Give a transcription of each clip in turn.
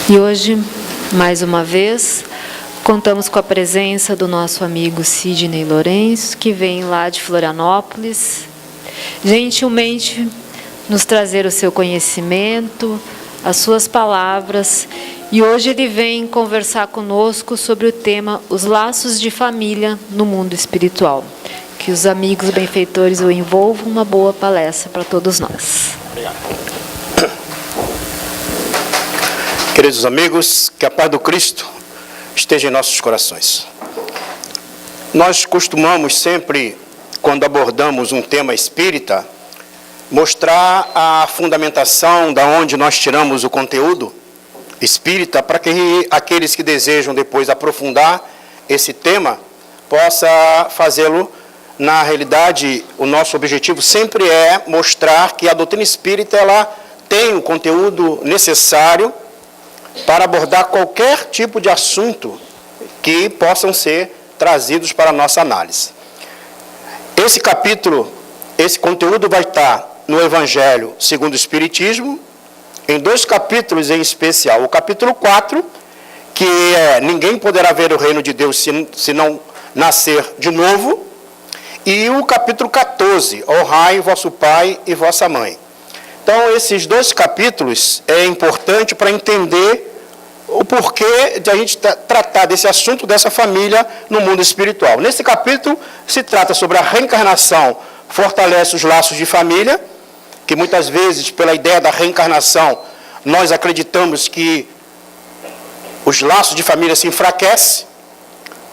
E hoje, mais uma vez, contamos com a presença do nosso amigo Sidney Lourenço, que vem lá de Florianópolis, gentilmente nos trazer o seu conhecimento, as suas palavras, e hoje ele vem conversar conosco sobre o tema Os Laços de Família no Mundo Espiritual. Que os amigos benfeitores o envolvam, uma boa palestra para todos nós. Obrigado. Queridos amigos, que a paz do Cristo esteja em nossos corações. Nós costumamos sempre, quando abordamos um tema espírita, mostrar a fundamentação da onde nós tiramos o conteúdo espírita, para que aqueles que desejam depois aprofundar esse tema, possa fazê-lo. Na realidade, o nosso objetivo sempre é mostrar que a doutrina espírita ela tem o conteúdo necessário para abordar qualquer tipo de assunto que possam ser trazidos para a nossa análise. Esse capítulo, esse conteúdo vai estar no Evangelho segundo o Espiritismo, em 2 capítulos em especial. O capítulo 4, que é Ninguém poderá ver o reino de Deus se não nascer de novo, e o capítulo 14, Honrai vosso pai e vossa mãe. Então, esses 2 capítulos é importante para entender o porquê de a gente tratar desse assunto, dessa família no mundo espiritual. Nesse capítulo, se trata sobre a reencarnação, fortalece os laços de família, que muitas vezes, pela ideia da reencarnação, nós acreditamos que os laços de família se enfraquecem.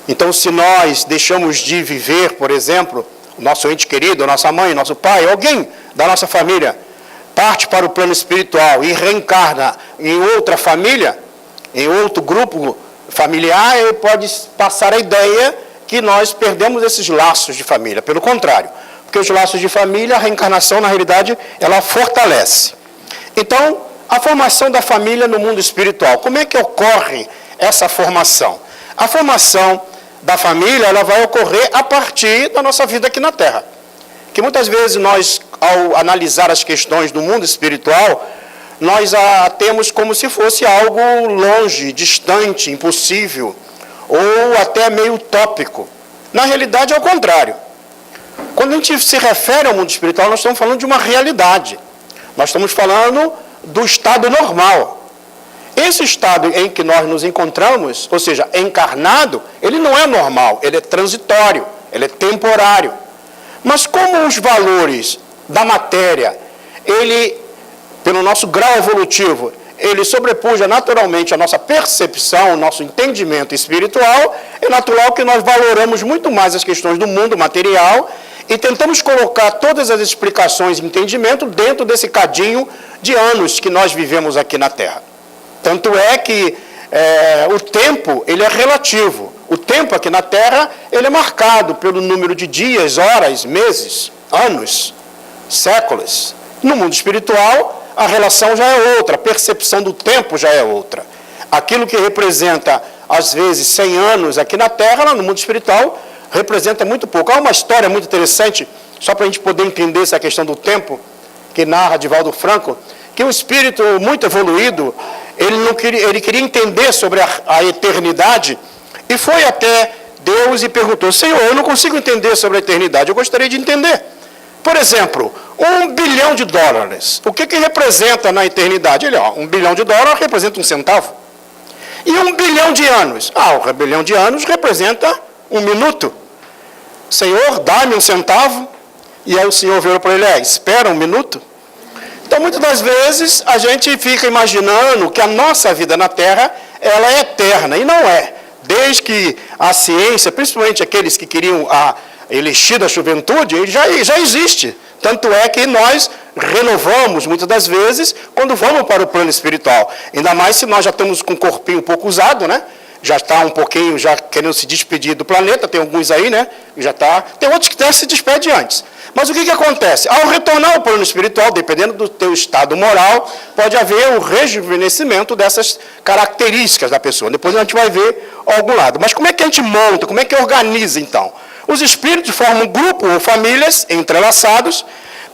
Então, se nós deixamos de viver, por exemplo, o nosso ente querido, a nossa mãe, nosso pai, alguém da nossa família, parte para o plano espiritual e reencarna em outra família, em outro grupo familiar, ele pode passar a ideia que nós perdemos esses laços de família. Pelo contrário, porque os laços de família, a reencarnação, na realidade, ela fortalece. Então, a formação da família no mundo espiritual. Como é que ocorre essa formação? A formação da família, ela vai ocorrer a partir da nossa vida aqui na Terra. Que muitas vezes nós, ao analisar as questões do mundo espiritual, nós a temos como se fosse algo longe, distante, impossível, ou até meio utópico. Na realidade, é o contrário. Quando a gente se refere ao mundo espiritual, nós estamos falando de uma realidade. Nós estamos falando do estado normal. Esse estado em que nós nos encontramos, ou seja, encarnado, ele não é normal, ele é transitório, ele é temporário. Mas como os valores da matéria, ele, pelo nosso grau evolutivo, ele sobrepuja naturalmente a nossa percepção, o nosso entendimento espiritual, é natural que nós valoramos muito mais as questões do mundo material e tentamos colocar todas as explicações e entendimento dentro desse cadinho de anos que nós vivemos aqui na Terra. Tanto é que o tempo, ele é relativo. O tempo aqui na Terra, ele é marcado pelo número de dias, horas, meses, anos, séculos. No mundo espiritual, a relação já é outra, a percepção do tempo já é outra. Aquilo que representa, às vezes, 100 anos aqui na Terra, lá no mundo espiritual, representa muito pouco. Há uma história muito interessante, só para a gente poder entender essa questão do tempo, que narra Divaldo Franco, que um espírito muito evoluído, ele queria entender sobre a eternidade, e foi até Deus e perguntou: Senhor, eu não consigo entender sobre a eternidade, eu gostaria de entender. Por exemplo, $1 bilhão, o que representa na eternidade? Ele, $1 bilhão representa 1 centavo. E 1 bilhão de anos? 1 bilhão de anos representa 1 minuto. Senhor, dá-me 1 centavo. E aí o Senhor virou para ele: espera 1 minuto. Então, muitas das vezes, a gente fica imaginando que a nossa vida na Terra, ela é eterna, e não é. Desde que a ciência, principalmente aqueles que queriam a elixir da juventude, ele já existe. Tanto é que nós renovamos, muitas das vezes, quando vamos para o plano espiritual. Ainda mais se nós já estamos com o corpinho um pouco usado, né? Já está um pouquinho, já querendo se despedir do planeta, tem alguns aí, né? Já está. Tem outros que até se despedem antes. Mas o que acontece? Ao retornar ao plano espiritual, dependendo do teu estado moral, pode haver um rejuvenescimento dessas características da pessoa. Depois a gente vai ver algum lado. Mas como é que a gente monta, como é que organiza então? Os espíritos formam um grupo ou famílias entrelaçados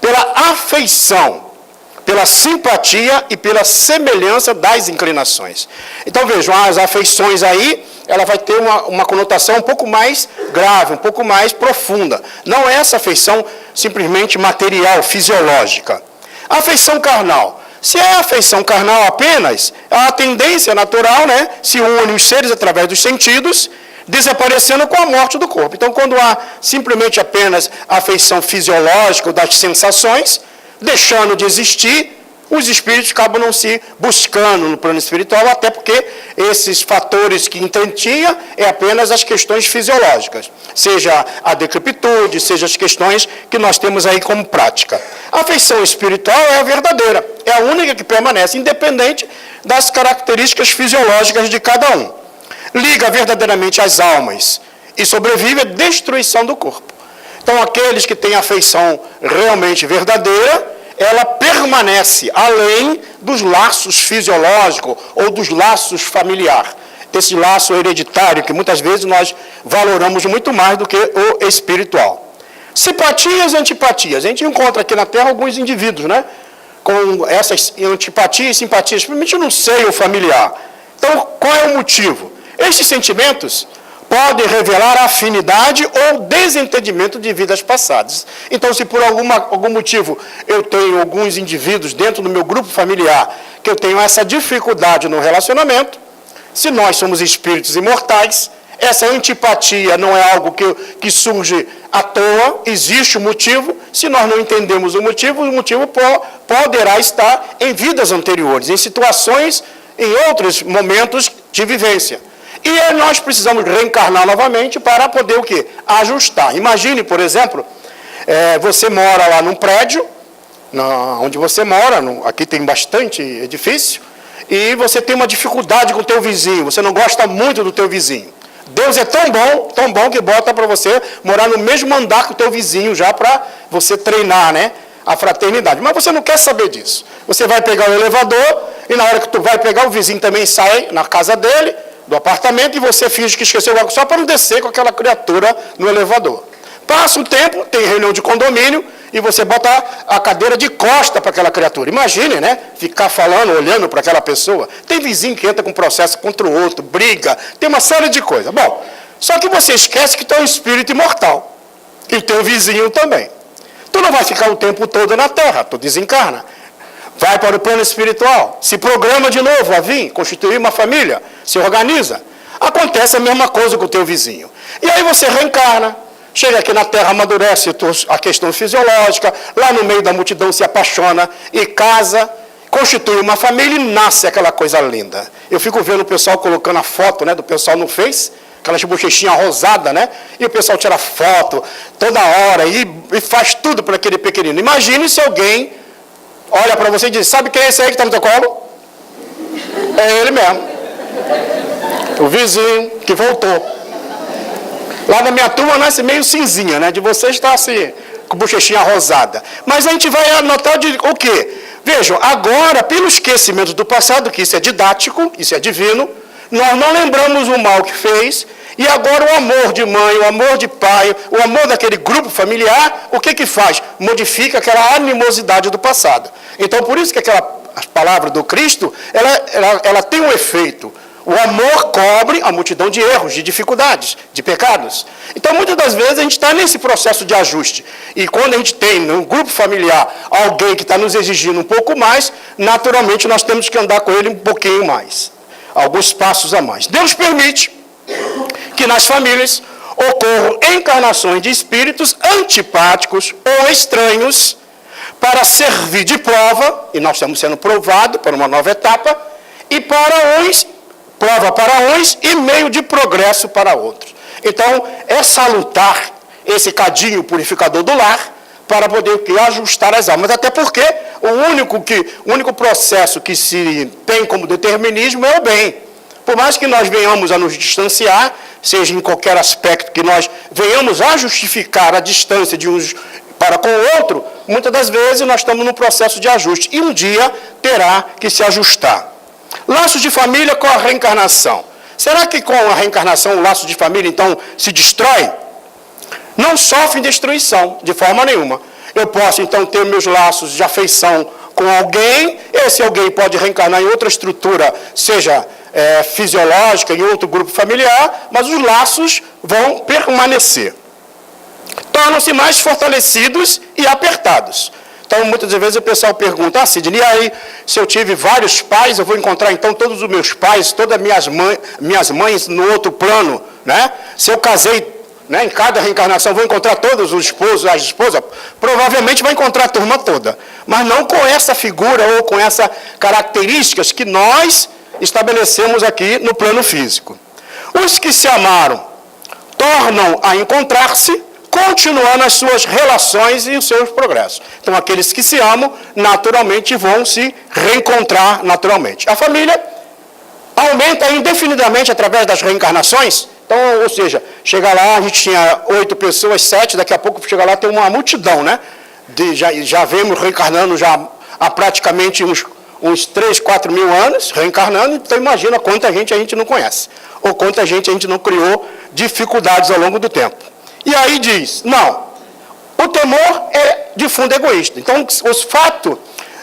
pela afeição, pela simpatia e pela semelhança das inclinações. Então vejam, as afeições aí, ela vai ter uma conotação um pouco mais grave, um pouco mais profunda. Não é essa afeição simplesmente material, fisiológica. A afeição carnal. Se é a afeição carnal apenas, a tendência natural, né, se une os seres através dos sentidos, desaparecendo com a morte do corpo. Então, quando há simplesmente apenas a afeição fisiológica das sensações, deixando de existir, os espíritos acabam não se buscando no plano espiritual, até porque esses fatores que intentia é apenas as questões fisiológicas, seja a decrepitude, seja as questões que nós temos aí como prática. A afeição espiritual é a verdadeira, é a única que permanece, independente das características fisiológicas de cada um. Liga verdadeiramente as almas e sobrevive à destruição do corpo. Então, aqueles que têm afeição realmente verdadeira, ela permanece além dos laços fisiológicos ou dos laços familiares. Esse laço hereditário que muitas vezes nós valoramos muito mais do que o espiritual. Simpatias e antipatias. A gente encontra aqui na Terra alguns indivíduos, né, com essas antipatias e simpatias, principalmente no seio familiar. Então, qual é o motivo? Estes sentimentos podem revelar afinidade ou desentendimento de vidas passadas. Então, se por algum motivo eu tenho alguns indivíduos dentro do meu grupo familiar que eu tenho essa dificuldade no relacionamento, se nós somos espíritos imortais, essa antipatia não é algo que surge à toa, existe um motivo. Se nós não entendemos o motivo poderá estar em vidas anteriores, em situações, em outros momentos de vivência. E nós precisamos reencarnar novamente para poder o quê? Ajustar. Imagine, por exemplo, você mora lá num prédio, onde você mora, aqui tem bastante edifício, e você tem uma dificuldade com o teu vizinho, você não gosta muito do teu vizinho. Deus é tão bom que bota para você morar no mesmo andar que o teu vizinho, já para você treinar, né, a fraternidade. Mas você não quer saber disso. Você vai pegar o elevador, e na hora que tu vai pegar, o vizinho também sai na casa dele, do apartamento, e você finge que esqueceu algo só para não descer com aquela criatura no elevador. Passa um tempo, tem reunião de condomínio, e você bota a cadeira de costa para aquela criatura. Imagine, né? Ficar falando, olhando para aquela pessoa. Tem vizinho que entra com processo contra o outro, briga, tem uma série de coisas. Bom, só que você esquece que tu é um espírito imortal. E o teu vizinho também. Tu não vai ficar o tempo todo na Terra, tu desencarna. Vai para o plano espiritual, se programa de novo a vir, constituir uma família, se organiza. Acontece a mesma coisa com o teu vizinho. E aí você reencarna, chega aqui na Terra, amadurece a questão fisiológica, lá no meio da multidão se apaixona e casa, constitui uma família e nasce aquela coisa linda. Eu fico vendo o pessoal colocando a foto, né, do pessoal no Face, aquelas bochechinhas rosadas, né? E o pessoal tira foto toda hora e faz tudo para aquele pequenino. Imagine se alguém olha para você e diz, sabe quem é esse aí que está no teu colo? É ele mesmo. O vizinho que voltou. Lá na minha turma nasce meio cinzinha, né? De vocês está assim, com bochechinha rosada. Mas a gente vai anotar o quê? Vejam, agora, pelo esquecimento do passado, que isso é didático, isso é divino, nós não lembramos o mal que fez, e agora o amor de mãe, o amor de pai, o amor daquele grupo familiar, o que faz? Modifica aquela animosidade do passado. Então, por isso que a palavra do Cristo, ela tem um efeito. O amor cobre a multidão de erros, de dificuldades, de pecados. Então, muitas das vezes, a gente está nesse processo de ajuste. E quando a gente tem no grupo familiar alguém que está nos exigindo um pouco mais, naturalmente nós temos que andar com ele um pouquinho mais. Alguns passos a mais. Deus permite que nas famílias ocorram encarnações de espíritos antipáticos ou estranhos para servir de prova, e nós estamos sendo provados para uma nova etapa, e prova para uns e meio de progresso para outros. Então, é salutar esse cadinho purificador do lar para poder ajustar as almas. Até porque o único processo que se tem como determinismo é o bem. Por mais que nós venhamos a nos distanciar, seja em qualquer aspecto que nós venhamos a justificar a distância de uns para com o outro, muitas das vezes nós estamos num processo de ajuste. E um dia terá que se ajustar. Laços de família com a reencarnação. Será que com a reencarnação o laço de família, então, se destrói? Não sofre destruição, de forma nenhuma. Eu posso, então, ter meus laços de afeição com alguém, esse alguém pode reencarnar em outra estrutura, seja fisiológica, em outro grupo familiar, mas os laços vão permanecer. Tornam-se mais fortalecidos e apertados. Então, muitas vezes o pessoal pergunta, Sidney, e aí, se eu tive vários pais, eu vou encontrar então todos os meus pais, todas as minhas mães no outro plano, né? Se eu casei, né, em cada reencarnação, vou encontrar todos os esposos, as esposas, provavelmente vai encontrar a turma toda, mas não com essa figura ou com essas características que nós estabelecemos aqui no plano físico. Os que se amaram tornam a encontrar-se, continuando as suas relações e os seus progressos. Então, aqueles que se amam, naturalmente, vão se reencontrar naturalmente. A família aumenta indefinidamente através das reencarnações. Então, ou seja, chega lá, a gente tinha 8 pessoas, 7, daqui a pouco chega lá, tem uma multidão, né? Já vemos reencarnando já há praticamente uns 3, 4 mil anos, reencarnando, então imagina quanta gente a gente não conhece, ou quanta gente a gente não criou dificuldades ao longo do tempo. E aí diz, não, o temor é de fundo egoísta. Então, o fato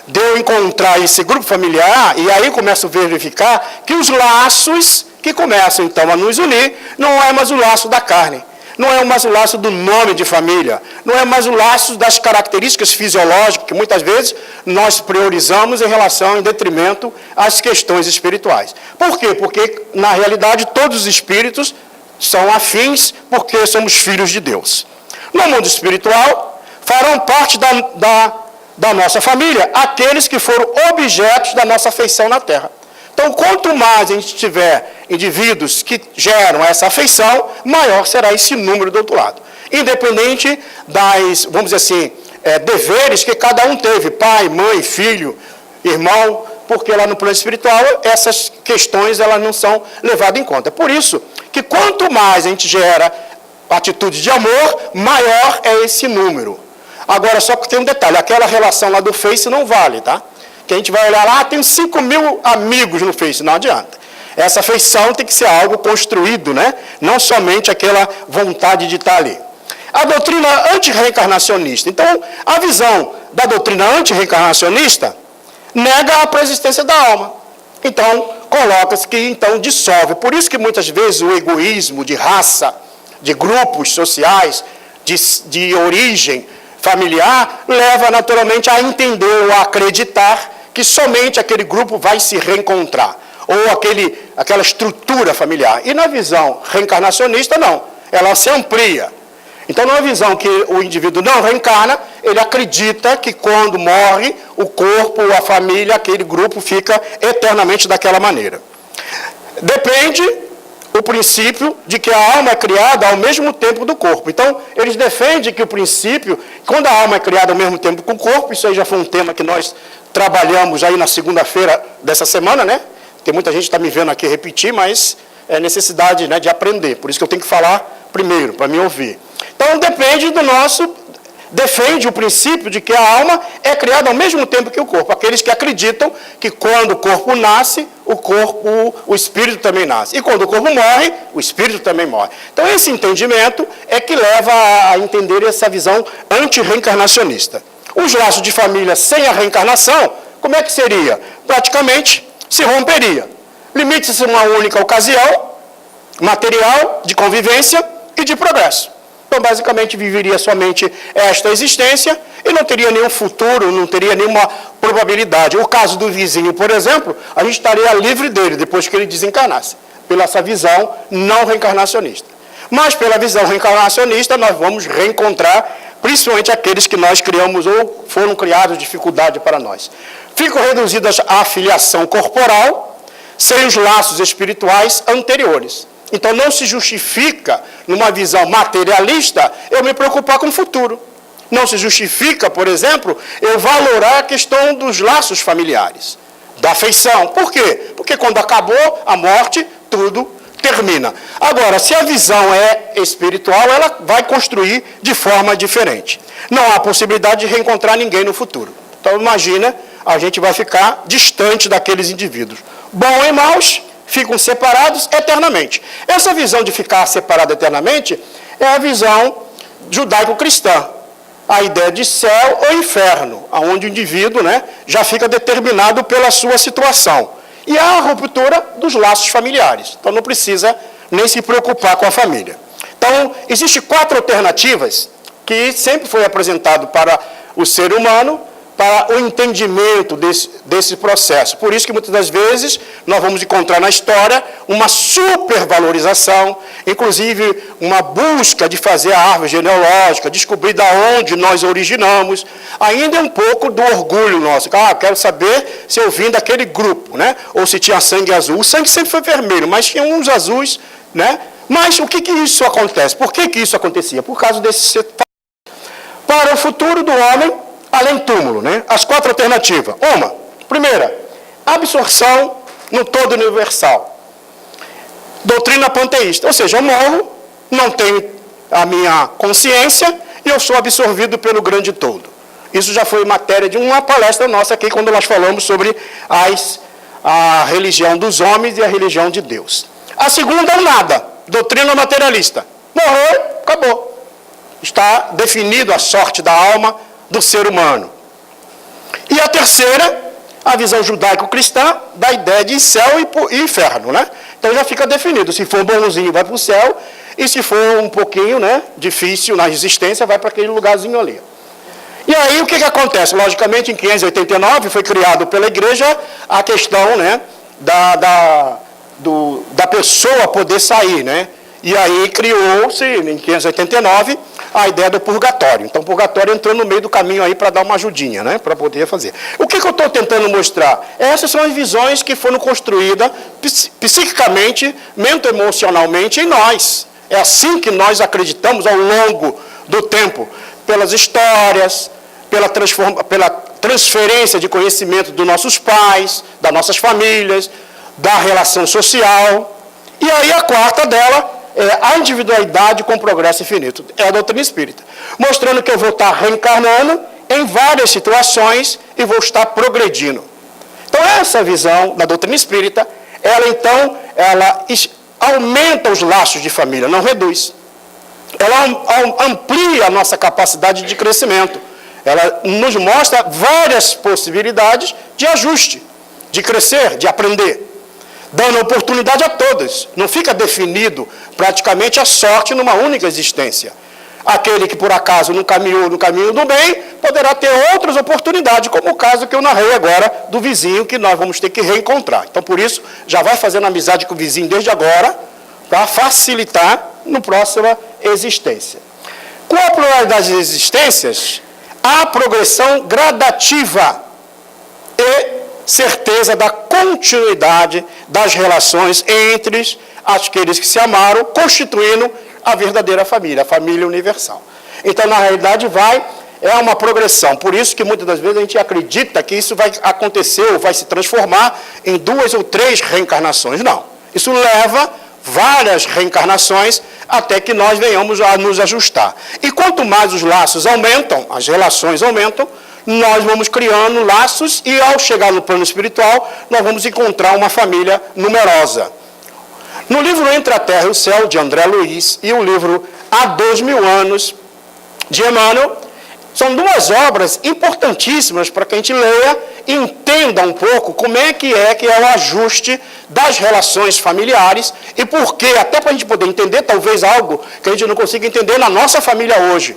de eu encontrar esse grupo familiar, e aí começo a verificar que os laços que começam então a nos unir, não é mais o laço da carne, não é mais o laço do nome de família, não é mais o laço das características fisiológicas, que muitas vezes nós priorizamos em relação, em detrimento às questões espirituais. Por quê? Porque, na realidade, todos os espíritos são afins porque somos filhos de Deus. No mundo espiritual, farão parte da nossa família aqueles que foram objetos da nossa afeição na Terra. Então, quanto mais a gente tiver indivíduos que geram essa afeição, maior será esse número do outro lado. Independente das, vamos dizer assim, deveres que cada um teve, pai, mãe, filho, irmão, porque lá no plano espiritual essas questões elas não são levadas em conta. Por isso que quanto mais a gente gera atitude de amor, maior é esse número. Agora, só que tem um detalhe, aquela relação lá do Face não vale, tá? Que a gente vai olhar lá, tem 5 mil amigos no Face, não adianta. Essa afeição tem que ser algo construído, né? Não somente aquela vontade de estar ali. A doutrina antirreencarnacionista. Então, a visão da doutrina antirreencarnacionista nega a preexistência da alma. Então, coloca-se que então dissolve. Por isso que muitas vezes o egoísmo de raça, de grupos sociais, de origem familiar, leva naturalmente a entender ou a acreditar que somente aquele grupo vai se reencontrar, ou aquela estrutura familiar. E na visão reencarnacionista, não. Ela se amplia. Então, numa visão que o indivíduo não reencarna, ele acredita que quando morre, o corpo, a família, aquele grupo fica eternamente daquela maneira. Depende o princípio de que a alma é criada ao mesmo tempo do corpo. Então, eles defendem que o princípio, quando a alma é criada ao mesmo tempo com o corpo, isso aí já foi um tema que nós trabalhamos aí na segunda-feira dessa semana, né? Tem muita gente que está me vendo aqui repetir, mas é necessidade, né, de aprender. Por isso que eu tenho que falar primeiro, para me ouvir. Então, defende o princípio de que a alma é criada ao mesmo tempo que o corpo. Aqueles que acreditam que quando o corpo nasce, o espírito também nasce. E quando o corpo morre, o espírito também morre. Então, esse entendimento é que leva a entender essa visão antirreencarnacionista. Os laços de família sem a reencarnação, como é que seria? Praticamente se romperia. Limite-se a uma única ocasião, material, de convivência e de progresso. Então, basicamente, viveria somente esta existência e não teria nenhum futuro, não teria nenhuma probabilidade. O caso do vizinho, por exemplo, a gente estaria livre dele depois que ele desencarnasse, pela essa visão não reencarnacionista. Mas, pela visão reencarnacionista, nós vamos reencontrar, principalmente aqueles que nós criamos ou foram criados dificuldade para nós. Ficam reduzidas à filiação corporal, sem os laços espirituais anteriores. Então, não se justifica, numa visão materialista, eu me preocupar com o futuro. Não se justifica, por exemplo, eu valorar a questão dos laços familiares, da afeição. Por quê? Porque quando acabou a morte, tudo termina. Agora, se a visão é espiritual, ela vai construir de forma diferente. Não há possibilidade de reencontrar ninguém no futuro. Então, imagina, a gente vai ficar distante daqueles indivíduos. Bom e maus ficam separados eternamente. Essa visão de ficar separado eternamente é a visão judaico-cristã. a ideia de céu ou inferno, onde o indivíduo, né, já fica determinado pela sua situação. E há a ruptura dos laços familiares. Então não precisa nem se preocupar com a família. Então, existem 4 alternativas que sempre foi apresentado para o ser humano, para o entendimento desse processo. Por isso que muitas das vezes nós vamos encontrar na história uma supervalorização, inclusive uma busca de fazer a árvore genealógica, descobrir de onde nós originamos, ainda um pouco do orgulho nosso. Quero saber se eu vim daquele grupo, né? Ou se tinha sangue azul. O sangue sempre foi vermelho, mas tinha uns azuis, né? Mas o que isso acontece? Por que isso acontecia? Por causa desse... Para o futuro do homem, além túmulo, né? As 4 alternativas. Primeira, absorção no todo universal. Doutrina panteísta, ou seja, eu morro, não tenho a minha consciência e eu sou absorvido pelo grande todo. Isso já foi matéria de uma palestra nossa aqui, quando nós falamos sobre a religião dos homens e a religião de Deus. A segunda é o nada, doutrina materialista. Morreu, acabou. Está definido a sorte da alma do ser humano. E a terceira, a visão judaico-cristã da ideia de céu e inferno, né? Então já fica definido, se for bonzinho vai para o céu, e se for um pouquinho, né, difícil na existência, vai para aquele lugarzinho ali. E aí o que acontece? Logicamente, em 589 foi criado pela igreja a questão, né, da pessoa poder sair, né? E aí criou-se, em 589, a ideia do purgatório. Então, o purgatório entrou no meio do caminho aí para dar uma ajudinha, né? Para poder fazer. O que eu estou tentando mostrar? Essas são as visões que foram construídas psiquicamente, mental-emocionalmente em nós. É assim que nós acreditamos ao longo do tempo, pelas histórias, pela transferência de conhecimento dos nossos pais, das nossas famílias, da relação social. E aí a quarta dela é a individualidade com progresso infinito. É a doutrina espírita. Mostrando que eu vou estar reencarnando em várias situações e vou estar progredindo. Então, essa visão da doutrina espírita, ela aumenta os laços de família, não reduz. Ela amplia a nossa capacidade de crescimento. Ela nos mostra várias possibilidades de ajuste, de crescer, de aprender, dando oportunidade a todos. Não fica definido praticamente a sorte numa única existência. Aquele que por acaso não caminhou no caminho do bem, poderá ter outras oportunidades, como o caso que eu narrei agora do vizinho, que nós vamos ter que reencontrar. Então, por isso, já vai fazendo amizade com o vizinho desde agora, para facilitar na próxima existência. Com a pluralidade de existências, há progressão gradativa e certeza da continuidade das relações entre aqueles que se amaram, constituindo a verdadeira família, a família universal. Então, na realidade, é uma progressão. Por isso que muitas das vezes a gente acredita que isso vai acontecer ou vai se transformar em 2 ou 3 reencarnações. Não. Isso leva várias reencarnações até que nós venhamos a nos ajustar. E quanto mais os laços aumentam, as relações aumentam, nós vamos criando laços e, ao chegar no plano espiritual, nós vamos encontrar uma família numerosa. No livro Entre a Terra e o Céu, de André Luiz, e o livro Há 2000 Anos, de Emmanuel, são 2 obras importantíssimas para que a gente leia e entenda um pouco como é que é o ajuste das relações familiares e por que, até para a gente poder entender talvez algo que a gente não consiga entender na nossa família hoje.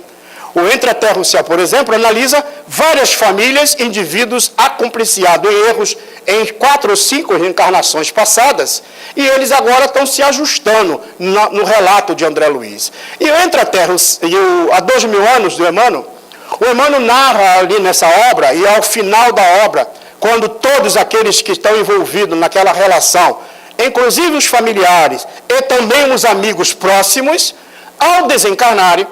O Entre a Terra e o Céu, por exemplo, analisa várias famílias, indivíduos acompliciados em erros em 4 ou 5 reencarnações passadas, e eles agora estão se ajustando no relato de André Luiz. E o Entre a Terra e Há 2000 Anos, do Emmanuel, o Emmanuel narra ali nessa obra, e ao final da obra, quando todos aqueles que estão envolvidos naquela relação, inclusive os familiares e também os amigos próximos, ao desencarnarem,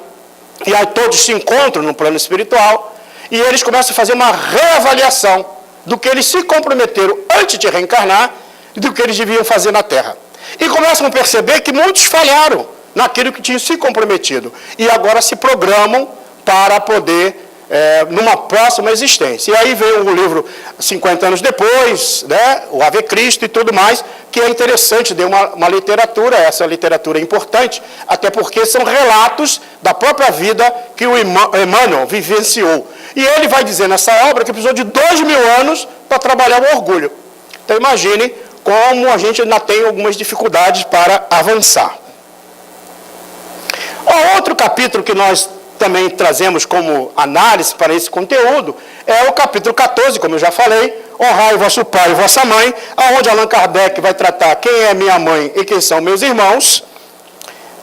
e aí todos se encontram no plano espiritual, e eles começam a fazer uma reavaliação do que eles se comprometeram antes de reencarnar e do que eles deviam fazer na Terra. E começam a perceber que muitos falharam naquilo que tinham se comprometido, e agora se programam para poder numa próxima existência. E aí veio o livro 50 anos depois, né, o Ave Cristo e tudo mais, que é interessante, deu uma literatura, essa literatura é importante, até porque são relatos da própria vida que o Emmanuel vivenciou. E ele vai dizer nessa obra que precisou de 2000 anos para trabalhar o orgulho. Então imagine como a gente ainda tem algumas dificuldades para avançar. O outro capítulo que nós também trazemos como análise para esse conteúdo é o capítulo 14, como eu já falei, honrai vosso pai e vossa mãe, onde Allan Kardec vai tratar quem é minha mãe e quem são meus irmãos,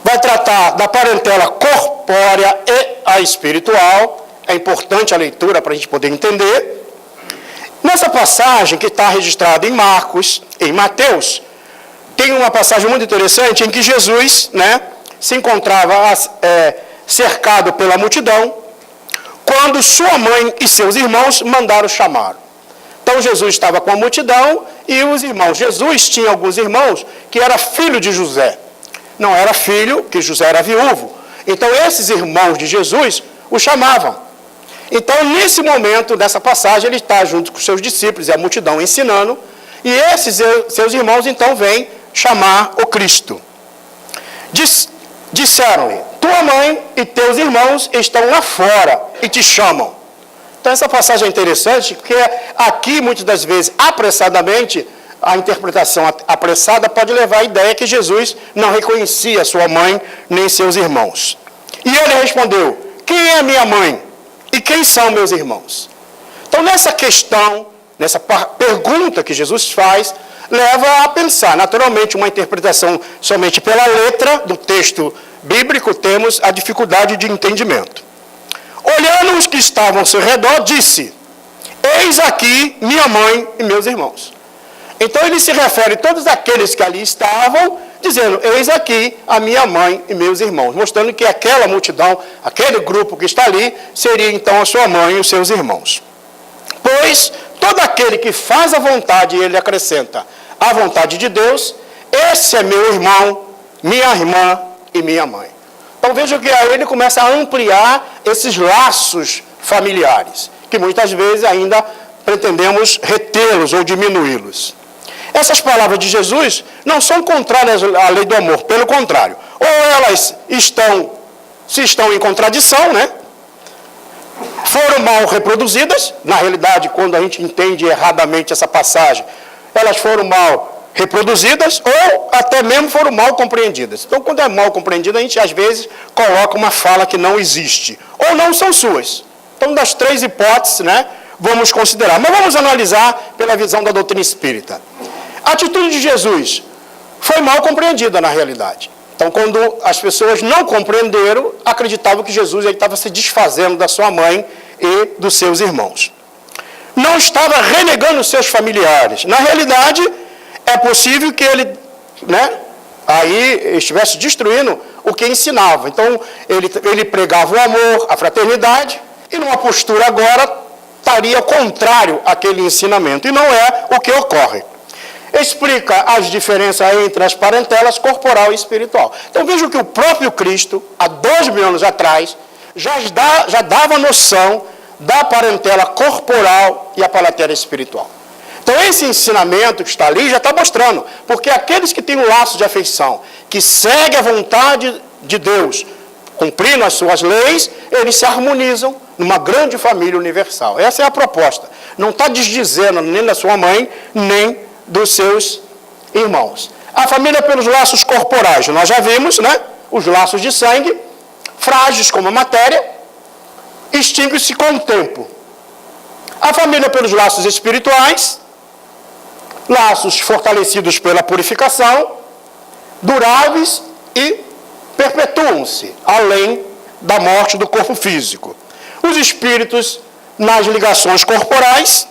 vai tratar da parentela corpórea e a espiritual, é importante a leitura para a gente poder entender. Nessa passagem que está registrada em Marcos, em Mateus, tem uma passagem muito interessante em que Jesus, né, se encontrava cercado pela multidão, quando sua mãe e seus irmãos mandaram chamar. Então Jesus estava com a multidão e os irmãos. Jesus tinha alguns irmãos que era filho de José. Não era filho, que José era viúvo. Então esses irmãos de Jesus o chamavam. Então nesse momento, nessa passagem, ele está junto com seus discípulos e a multidão ensinando, e esses seus irmãos então vêm chamar o Cristo. Disseram-lhe, tua mãe e teus irmãos estão lá fora e te chamam. Então essa passagem é interessante, porque aqui, muitas das vezes, apressadamente, a interpretação apressada pode levar à ideia que Jesus não reconhecia sua mãe nem seus irmãos. E ele respondeu, quem é minha mãe e quem são meus irmãos? Então nessa questão, nessa pergunta que Jesus faz, leva a pensar, naturalmente, uma interpretação somente pela letra do texto bíblico, temos a dificuldade de entendimento. Olhando os que estavam ao seu redor, disse, eis aqui minha mãe e meus irmãos. Então ele se refere a todos aqueles que ali estavam, dizendo, eis aqui a minha mãe e meus irmãos, mostrando que aquela multidão, aquele grupo que está ali, seria então a sua mãe e os seus irmãos. Pois todo aquele que faz a vontade, ele acrescenta, a vontade de Deus, esse é meu irmão, minha irmã e minha mãe. Então veja que aí ele começa a ampliar esses laços familiares, que muitas vezes ainda pretendemos retê-los ou diminuí-los. Essas palavras de Jesus não são contrárias à lei do amor, pelo contrário. Ou elas estão em contradição, né? Foram mal reproduzidas, na realidade, quando a gente entende erradamente essa passagem, elas foram mal reproduzidas ou até mesmo foram mal compreendidas. Então, quando é mal compreendida, a gente às vezes coloca uma fala que não existe, ou não são suas. Então, das três hipóteses, né, vamos considerar. Mas vamos analisar pela visão da doutrina espírita. A atitude de Jesus foi mal compreendida na realidade. Então, quando as pessoas não compreenderam, acreditavam que Jesus estava se desfazendo da sua mãe e dos seus irmãos. Não estava renegando os seus familiares. Na realidade, é possível que ele, né, aí estivesse destruindo o que ensinava. Então, ele pregava o amor, a fraternidade, e numa postura agora estaria contrário àquele ensinamento. E não é o que ocorre. Explica as diferenças entre as parentelas corporal e espiritual. Então vejam que o próprio Cristo, há 2000 anos atrás, já dava noção da parentela corporal e a parentela espiritual. Então esse ensinamento que está ali já está mostrando, porque aqueles que têm um laço de afeição, que seguem a vontade de Deus, cumprindo as suas leis, eles se harmonizam numa grande família universal. Essa é a proposta. Não está desdizendo nem da sua mãe, nem dos seus irmãos. A família pelos laços corporais, nós já vimos, né? Os laços de sangue, frágeis como a matéria, extingue-se com o tempo. A família pelos laços espirituais, laços fortalecidos pela purificação, duráveis e perpetuam-se, além da morte do corpo físico. Os espíritos nas ligações corporais,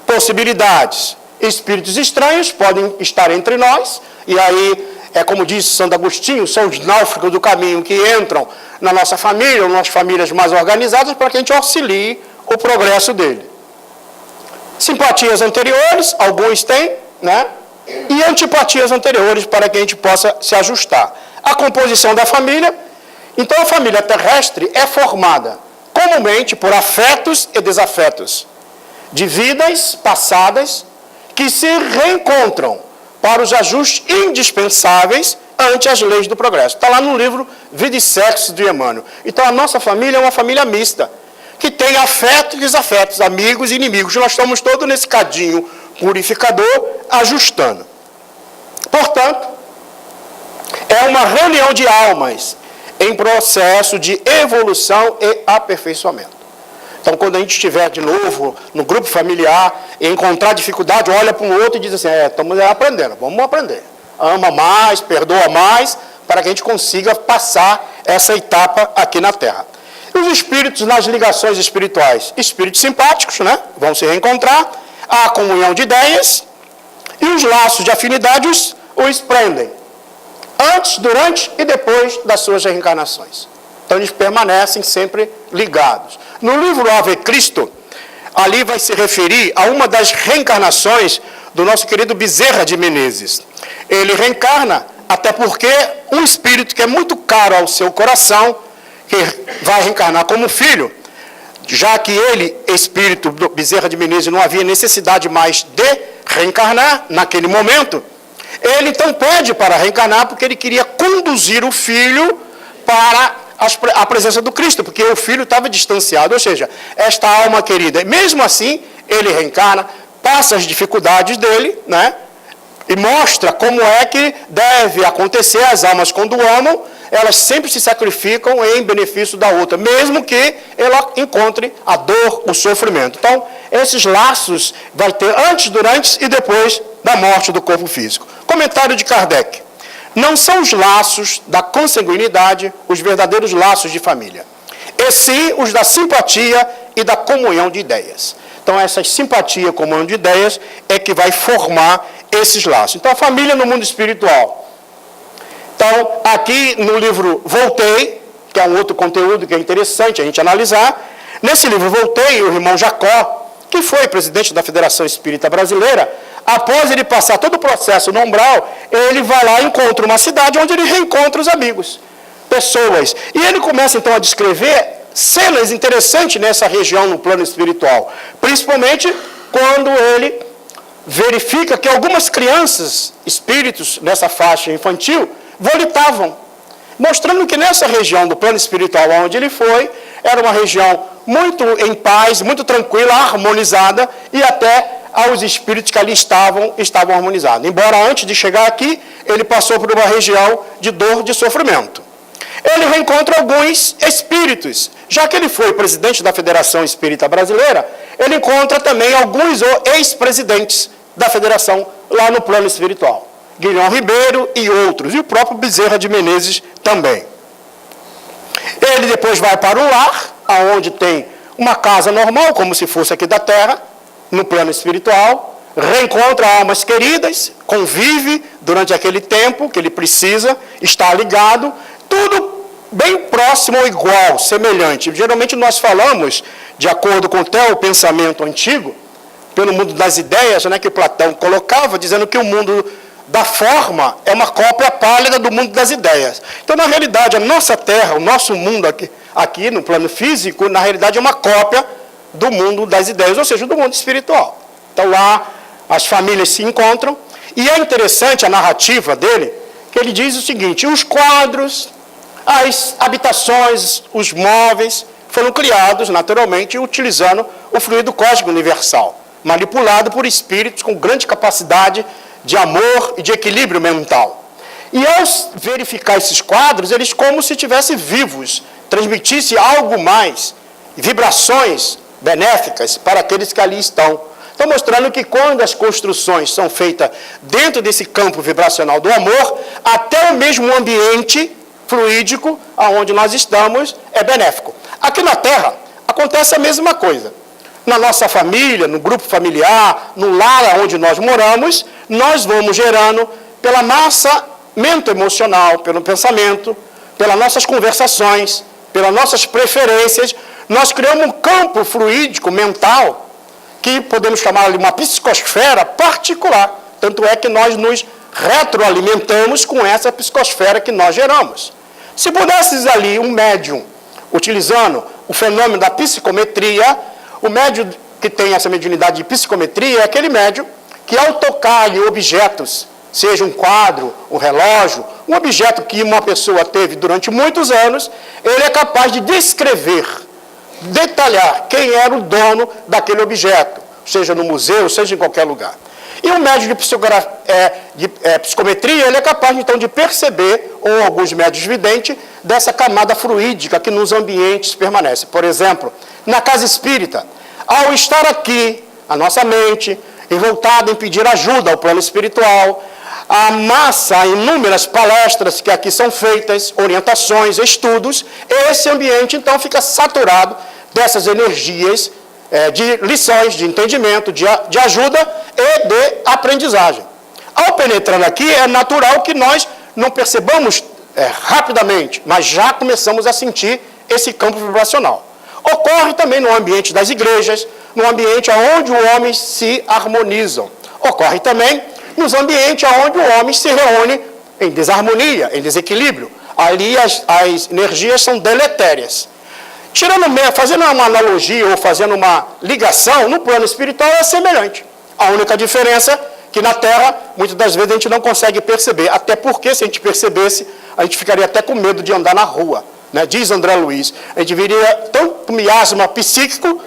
possibilidades. Espíritos estranhos podem estar entre nós, e aí, como disse Santo Agostinho, são os náufragos do caminho que entram na nossa família, ou nas famílias mais organizadas, para que a gente auxilie o progresso dele. Simpatias anteriores, alguns têm, né? E antipatias anteriores, para que a gente possa se ajustar. A composição da família, então a família terrestre é formada comumente por afetos e desafetos, de vidas passadas que se reencontram para os ajustes indispensáveis ante as leis do progresso. Está lá no livro Vida e Sexo de Emmanuel. Então a nossa família é uma família mista, que tem afetos e desafetos, amigos e inimigos. Nós estamos todos nesse cadinho purificador, ajustando. Portanto, é uma reunião de almas em processo de evolução e aperfeiçoamento. Então, quando a gente estiver de novo no grupo familiar e encontrar dificuldade, olha para um outro e diz assim, estamos aprendendo, vamos aprender. Ama mais, perdoa mais, para que a gente consiga passar essa etapa aqui na Terra. E os espíritos nas ligações espirituais, espíritos simpáticos, né? Vão se reencontrar, a comunhão de ideias e os laços de afinidade os prendem, antes, durante e depois das suas reencarnações. Então, eles permanecem sempre ligados. No livro Ave Cristo, ali vai se referir a uma das reencarnações do nosso querido Bezerra de Menezes. Ele reencarna, até porque um espírito que é muito caro ao seu coração, que vai reencarnar como filho, já que ele, espírito do Bezerra de Menezes, não havia necessidade mais de reencarnar naquele momento, ele então pede para reencarnar porque ele queria conduzir o filho para a presença do Cristo, porque o filho estava distanciado, ou seja, esta alma querida, mesmo assim, ele reencarna, passa as dificuldades dele, né? E mostra como é que deve acontecer. As almas, quando amam, elas sempre se sacrificam em benefício da outra, mesmo que ela encontre a dor, o sofrimento. Então, esses laços vai ter antes, durante e depois da morte do corpo físico. Comentário de Kardec. Não são os laços da consanguinidade os verdadeiros laços de família, e sim os da simpatia e da comunhão de ideias. Então, essa simpatia e comunhão de ideias é que vai formar esses laços. Então, a família no mundo espiritual. Então, aqui no livro Voltei, que é um outro conteúdo que é interessante a gente analisar, nesse livro Voltei, o irmão Jacó, que foi presidente da Federação Espírita Brasileira, após ele passar todo o processo no umbral, ele vai lá e encontra uma cidade onde ele reencontra os amigos, pessoas. E ele começa então a descrever cenas interessantes nessa região no plano espiritual, principalmente quando ele verifica que algumas crianças, espíritos nessa faixa infantil, volitavam, mostrando que nessa região do plano espiritual onde ele foi, era uma região muito em paz, muito tranquila, harmonizada, e até aos espíritos que ali estavam harmonizados. Embora antes de chegar aqui, ele passou por uma região de dor, de sofrimento. Ele reencontra alguns espíritos. Já que ele foi presidente da Federação Espírita Brasileira, ele encontra também alguns ex-presidentes da Federação lá no plano espiritual. Guilhom Ribeiro e outros, e o próprio Bezerra de Menezes também. Ele depois vai para o lar, onde tem uma casa normal, como se fosse aqui da Terra, no plano espiritual, reencontra almas queridas, convive durante aquele tempo que ele precisa, está ligado, tudo bem próximo ou igual, semelhante. Geralmente nós falamos, de acordo com o pensamento antigo, pelo mundo das ideias, né, que Platão colocava, dizendo que o mundo da forma é uma cópia pálida do mundo das ideias. Então, na realidade, a nossa Terra, o nosso mundo aqui no plano físico, na realidade é uma cópia do mundo das ideias, ou seja, do mundo espiritual. Então, lá as famílias se encontram, e é interessante a narrativa dele, que ele diz o seguinte: os quadros, as habitações, os móveis, foram criados naturalmente utilizando o fluido cósmico universal, manipulado por espíritos com grande capacidade de amor e de equilíbrio mental. E ao verificar esses quadros, eles como se estivessem vivos, transmitissem algo mais, vibrações benéficas para aqueles que ali estão. Então, mostrando que quando as construções são feitas dentro desse campo vibracional do amor, até o mesmo ambiente fluídico onde nós estamos é benéfico. Aqui na Terra, acontece a mesma coisa. Na nossa família, no grupo familiar, no lar onde nós moramos, nós vamos gerando pela nossa mente emocional, pelo pensamento, pelas nossas conversações, pelas nossas preferências, nós criamos um campo fluídico mental que podemos chamar de uma psicosfera particular. Tanto é que nós nos retroalimentamos com essa psicosfera que nós geramos. Se pudesses ali um médium, utilizando o fenômeno da psicometria. O médium que tem essa mediunidade de psicometria é aquele médium que, ao tocar em objetos, seja um quadro, um relógio, um objeto que uma pessoa teve durante muitos anos, ele é capaz de descrever, detalhar quem era o dono daquele objeto, seja no museu, seja em qualquer lugar. E o médium de psicometria, ele é capaz, então, de perceber, ou alguns médios videntes, dessa camada fluídica que nos ambientes permanece. Por exemplo, na casa espírita, ao estar aqui, a nossa mente, envoltada em pedir ajuda ao plano espiritual, a massa, inúmeras palestras que aqui são feitas, orientações, estudos, esse ambiente, então, fica saturado dessas energias de lições, de entendimento, de ajuda e de aprendizagem. Ao penetrar aqui, é natural que nós não percebamos rapidamente, mas já começamos a sentir esse campo vibracional. Ocorre também no ambiente das igrejas, no ambiente onde os homens se harmonizam. Ocorre também nos ambientes onde o homem se reúne em desarmonia, em desequilíbrio. Ali as energias são deletérias. Fazendo uma analogia ou fazendo uma ligação, no plano espiritual é semelhante. A única diferença é que na Terra, muitas das vezes a gente não consegue perceber. Até porque, se a gente percebesse, a gente ficaria até com medo de andar na rua. Né? Diz André Luiz, a gente viria tão miasma psíquico,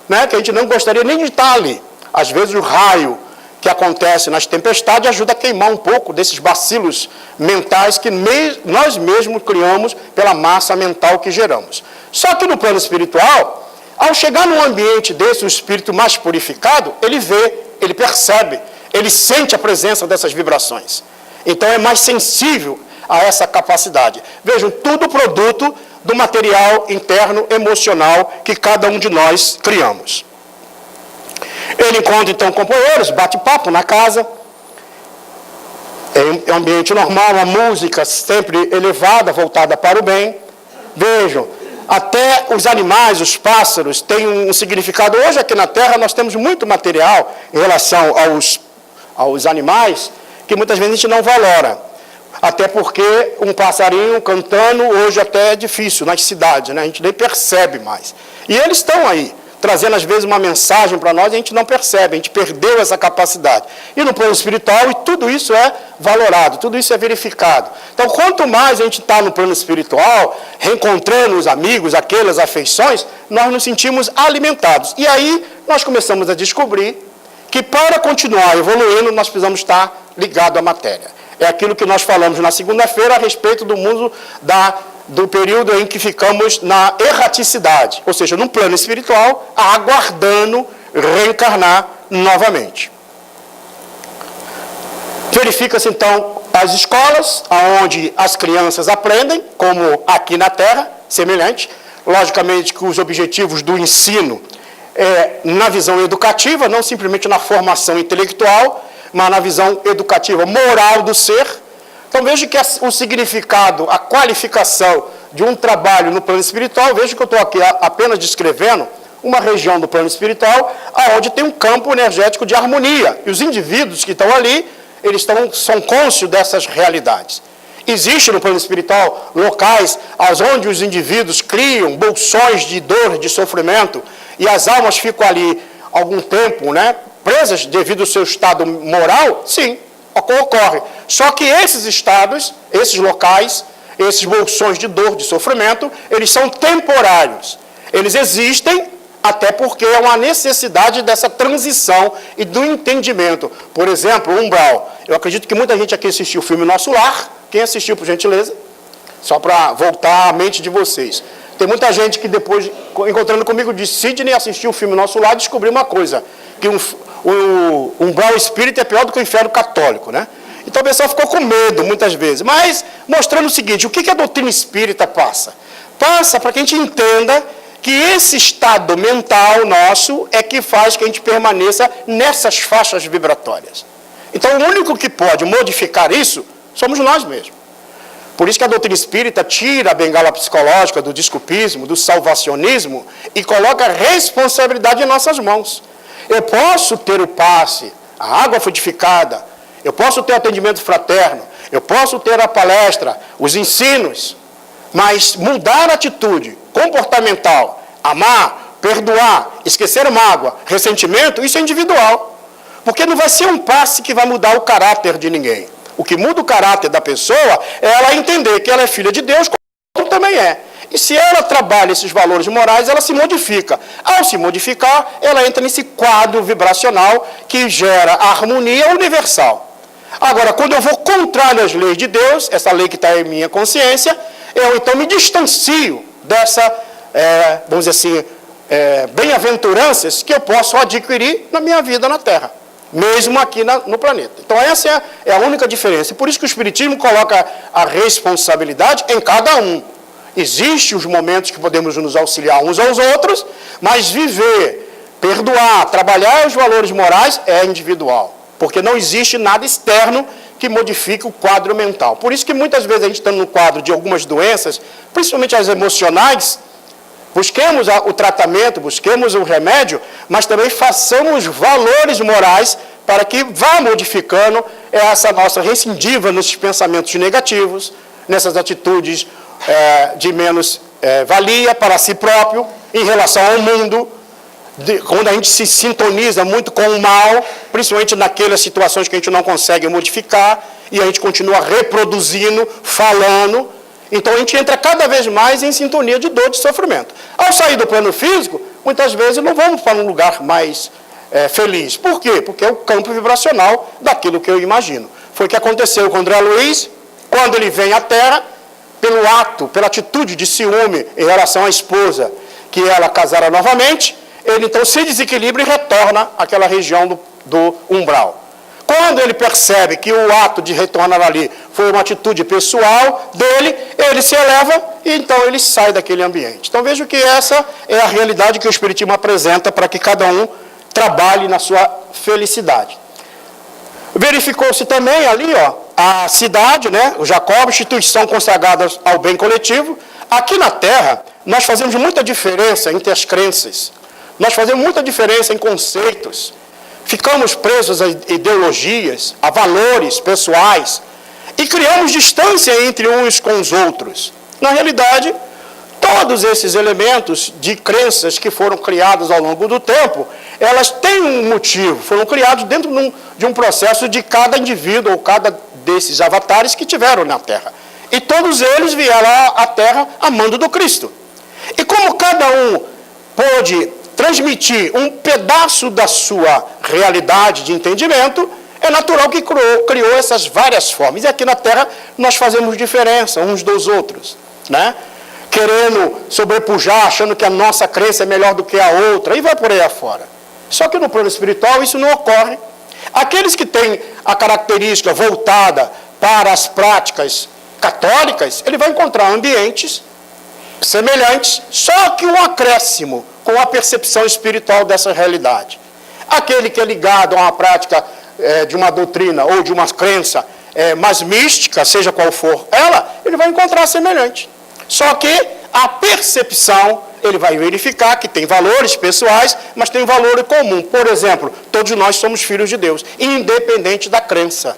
né, que a gente não gostaria nem de estar ali. Às vezes o raio que acontece nas tempestades ajuda a queimar um pouco desses bacilos mentais que nós mesmos criamos pela massa mental que geramos. Só que no plano espiritual, ao chegar num ambiente desse, o espírito mais purificado, ele vê, ele percebe, ele sente a presença dessas vibrações. Então é mais sensível a essa capacidade. Vejam, tudo produto do material interno emocional que cada um de nós criamos. Ele encontra, então, companheiros, bate papo na casa. É um ambiente normal, uma música sempre elevada, voltada para o bem. Vejam, até os animais, os pássaros, têm um significado. Hoje, aqui na Terra, nós temos muito material em relação aos animais, que muitas vezes a gente não valora. Até porque um passarinho cantando, hoje até é difícil nas cidades, né? A gente nem percebe mais. E eles estão aí, trazendo às vezes uma mensagem para nós, e a gente não percebe, a gente perdeu essa capacidade. E no plano espiritual, e tudo isso é valorado, tudo isso é verificado. Então, quanto mais a gente está no plano espiritual, reencontrando os amigos, aquelas afeições, nós nos sentimos alimentados. E aí, nós começamos a descobrir que para continuar evoluindo, nós precisamos estar ligados à matéria. É aquilo que nós falamos na segunda-feira a respeito do mundo do período em que ficamos na erraticidade, ou seja, num plano espiritual, aguardando reencarnar novamente. Verifica-se, então, as escolas, onde as crianças aprendem, como aqui na Terra, semelhante. Logicamente que os objetivos do ensino na visão educativa, não simplesmente na formação intelectual, mas na visão educativa moral do ser. Então, veja que o significado, a qualificação de um trabalho no plano espiritual, veja que eu estou aqui apenas descrevendo uma região do plano espiritual, onde tem um campo energético de harmonia. E os indivíduos que estão ali, eles são cônscios dessas realidades. Existe no plano espiritual locais onde os indivíduos criam bolsões de dor, de sofrimento, e as almas ficam ali algum tempo, né, presas devido ao seu estado moral? Sim, ocorre. Só que esses estados, esses locais, esses bolsões de dor, de sofrimento, eles são temporários. Eles existem até porque é uma necessidade dessa transição e do entendimento. Por exemplo, o umbral. Eu acredito que muita gente aqui assistiu o filme Nosso Lar. Quem assistiu, por gentileza? Só para voltar à mente de vocês. Tem muita gente que depois, encontrando comigo, disse: Sidney assistiu o filme Nosso Lar e descobriu uma coisa, que o umbral espírita é pior do que o inferno católico, né? Então a pessoa ficou com medo muitas vezes. Mas mostrando o seguinte, o que a doutrina espírita passa? Passa para que a gente entenda que esse estado mental nosso é que faz que a gente permaneça nessas faixas vibratórias. Então o único que pode modificar isso somos nós mesmos. Por isso que a doutrina espírita tira a bengala psicológica do desculpismo, do salvacionismo e coloca a responsabilidade em nossas mãos. Eu posso ter o passe, a água frutificada, eu posso ter o atendimento fraterno, eu posso ter a palestra, os ensinos, mas mudar a atitude comportamental amar, perdoar, esquecer mágoa, ressentimento, isso é individual. Porque não vai ser um passe que vai mudar o caráter de ninguém. O que muda o caráter da pessoa é ela entender que ela é filha de Deus, como o outro também é. E se ela trabalha esses valores morais, ela se modifica. Ao se modificar, ela entra nesse quadro vibracional que gera a harmonia universal. Agora, quando eu vou contrário às leis de Deus, essa lei que está em minha consciência, eu então me distancio dessa, vamos dizer assim, bem-aventuranças que eu posso adquirir na minha vida na Terra, mesmo aqui no planeta. Então essa é a única diferença. Por isso que o Espiritismo coloca a responsabilidade em cada um. Existem os momentos que podemos nos auxiliar uns aos outros, mas viver, perdoar, trabalhar os valores morais é individual. Porque não existe nada externo que modifique o quadro mental. Por isso que muitas vezes a gente está no quadro de algumas doenças, principalmente as emocionais, busquemos o tratamento, busquemos o remédio, mas também façamos valores morais para que vá modificando essa nossa recidiva nos pensamentos negativos, nessas atitudes de menos valia para si próprio, em relação ao mundo, quando a gente se sintoniza muito com o mal, principalmente naquelas situações que a gente não consegue modificar, e a gente continua reproduzindo, falando. Então a gente entra cada vez mais em sintonia de dor, de sofrimento. Ao sair do plano físico, muitas vezes não vamos para um lugar mais feliz. Por quê? Porque é o campo vibracional daquilo que eu imagino. Foi o que aconteceu com André Luiz, quando ele vem à Terra, pelo ato, pela atitude de ciúme em relação à esposa, que ela casara novamente, ele então se desequilibra e retorna àquela região do umbral. Quando ele percebe que o ato de retornar ali foi uma atitude pessoal dele, ele se eleva e então ele sai daquele ambiente. Então vejo que essa é a realidade que o Espiritismo apresenta para que cada um trabalhe na sua felicidade. Verificou-se também ali, a cidade, o Jacob, instituição consagrada ao bem coletivo. Aqui na Terra, nós fazemos muita diferença entre as crenças. Nós fazemos muita diferença em conceitos. Ficamos presos a ideologias, a valores pessoais e criamos distância entre uns com os outros. Na realidade, todos esses elementos de crenças que foram criados ao longo do tempo, elas têm um motivo, foram criados dentro de um processo de cada indivíduo ou cada desses avatares que tiveram na Terra. E todos eles vieram à Terra a mando do Cristo. E como cada um pôde transmitir um pedaço da sua realidade de entendimento, é natural que criou essas várias formas. E aqui na Terra nós fazemos diferença uns dos outros, querendo sobrepujar, achando que a nossa crença é melhor do que a outra, e vai por aí afora. Só que no plano espiritual isso não ocorre. Aqueles que têm a característica voltada para as práticas católicas, ele vai encontrar ambientes semelhantes, só que um acréscimo com a percepção espiritual dessa realidade. Aquele que é ligado a uma prática de uma doutrina ou de uma crença mais mística, seja qual for ela, ele vai encontrar semelhante. Só que a percepção, ele vai verificar que tem valores pessoais, mas tem valor comum. Por exemplo, todos nós somos filhos de Deus, independente da crença.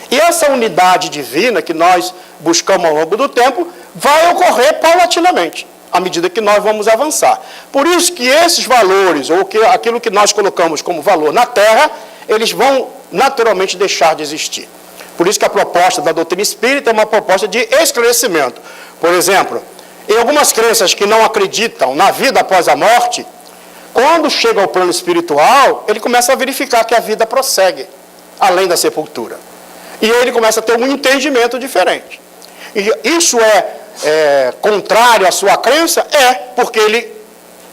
E essa unidade divina que nós buscamos ao longo do tempo vai ocorrer paulatinamente, à medida que nós vamos avançar. Por isso que esses valores, ou aquilo que nós colocamos como valor na Terra, eles vão naturalmente deixar de existir. Por isso que a proposta da doutrina espírita é uma proposta de esclarecimento. Por exemplo, em algumas crenças que não acreditam na vida após a morte, quando chega ao plano espiritual, ele começa a verificar que a vida prossegue, além da sepultura. E ele começa a ter um entendimento diferente. E isso é contrário à sua crença? Porque ele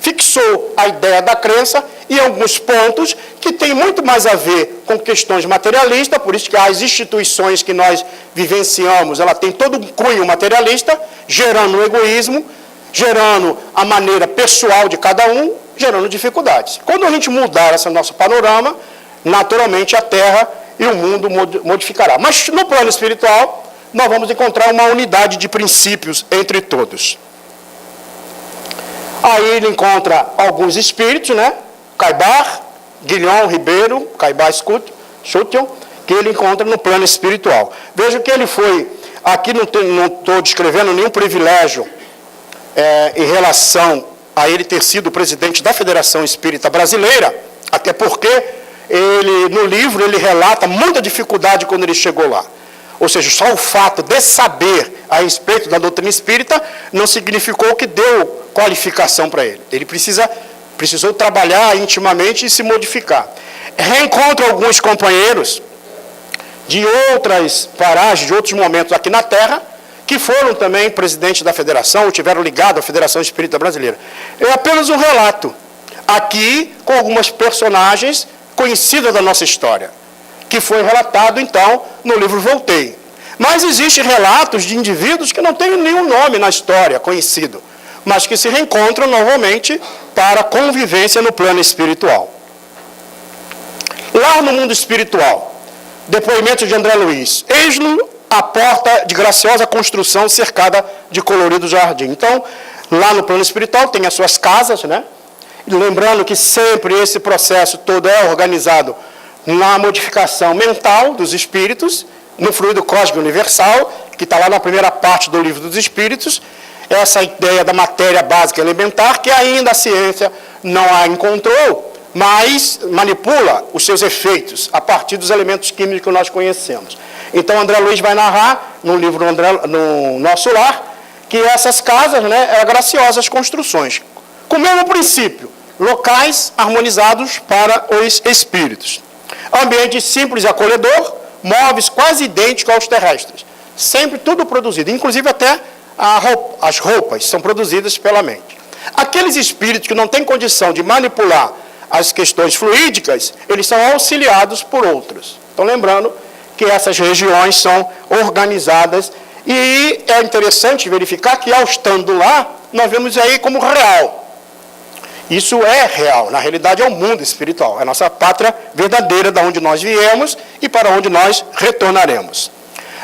fixou a ideia da crença em alguns pontos que tem muito mais a ver com questões materialistas, por isso que as instituições que nós vivenciamos, ela tem todo um cunho materialista, gerando o egoísmo, gerando a maneira pessoal de cada um, gerando dificuldades. Quando a gente mudar esse nosso panorama, naturalmente a Terra e o mundo modificará. Mas no plano espiritual, nós vamos encontrar uma unidade de princípios entre todos. Aí ele encontra alguns espíritos, Caibar, Guilhom Ribeiro, Caibar Schutel, que ele encontra no plano espiritual. Veja que ele foi, aqui não estou descrevendo nenhum privilégio em relação a ele ter sido presidente da Federação Espírita Brasileira, até porque no livro ele relata muita dificuldade quando ele chegou lá. Ou seja, só o fato de saber a respeito da doutrina espírita não significou que deu qualificação para ele. Ele precisou trabalhar intimamente e se modificar. Reencontra alguns companheiros de outras paragens, de outros momentos aqui na Terra, que foram também presidentes da Federação, ou tiveram ligado à Federação Espírita Brasileira. É apenas um relato, aqui com algumas personagens conhecidas da nossa história, que foi relatado, então, no livro Voltei. Mas existem relatos de indivíduos que não têm nenhum nome na história conhecido, mas que se reencontram novamente para convivência no plano espiritual. Lá no mundo espiritual, depoimento de André Luiz, eis-lo a porta de graciosa construção cercada de colorido jardim. Então, lá no plano espiritual tem as suas casas, né? Lembrando que sempre esse processo todo é organizado na modificação mental dos espíritos, no fluido cósmico universal, que está lá na primeira parte do livro dos Espíritos, essa ideia da matéria básica elementar, que ainda a ciência não a encontrou, mas manipula os seus efeitos a partir dos elementos químicos que nós conhecemos. Então, André Luiz vai narrar, no livro no Nosso Lar, que essas casas, né, eram graciosas construções, com o mesmo princípio, locais harmonizados para os espíritos. Ambiente simples e acolhedor, móveis quase idênticos aos terrestres. Sempre tudo produzido, inclusive até as roupas são produzidas pela mente. Aqueles espíritos que não têm condição de manipular as questões fluídicas, eles são auxiliados por outros. Então, lembrando que essas regiões são organizadas e é interessante verificar que, ao estando lá, nós vemos aí como real. Isso é real, na realidade é o mundo espiritual, é a nossa pátria verdadeira, da onde nós viemos e para onde nós retornaremos.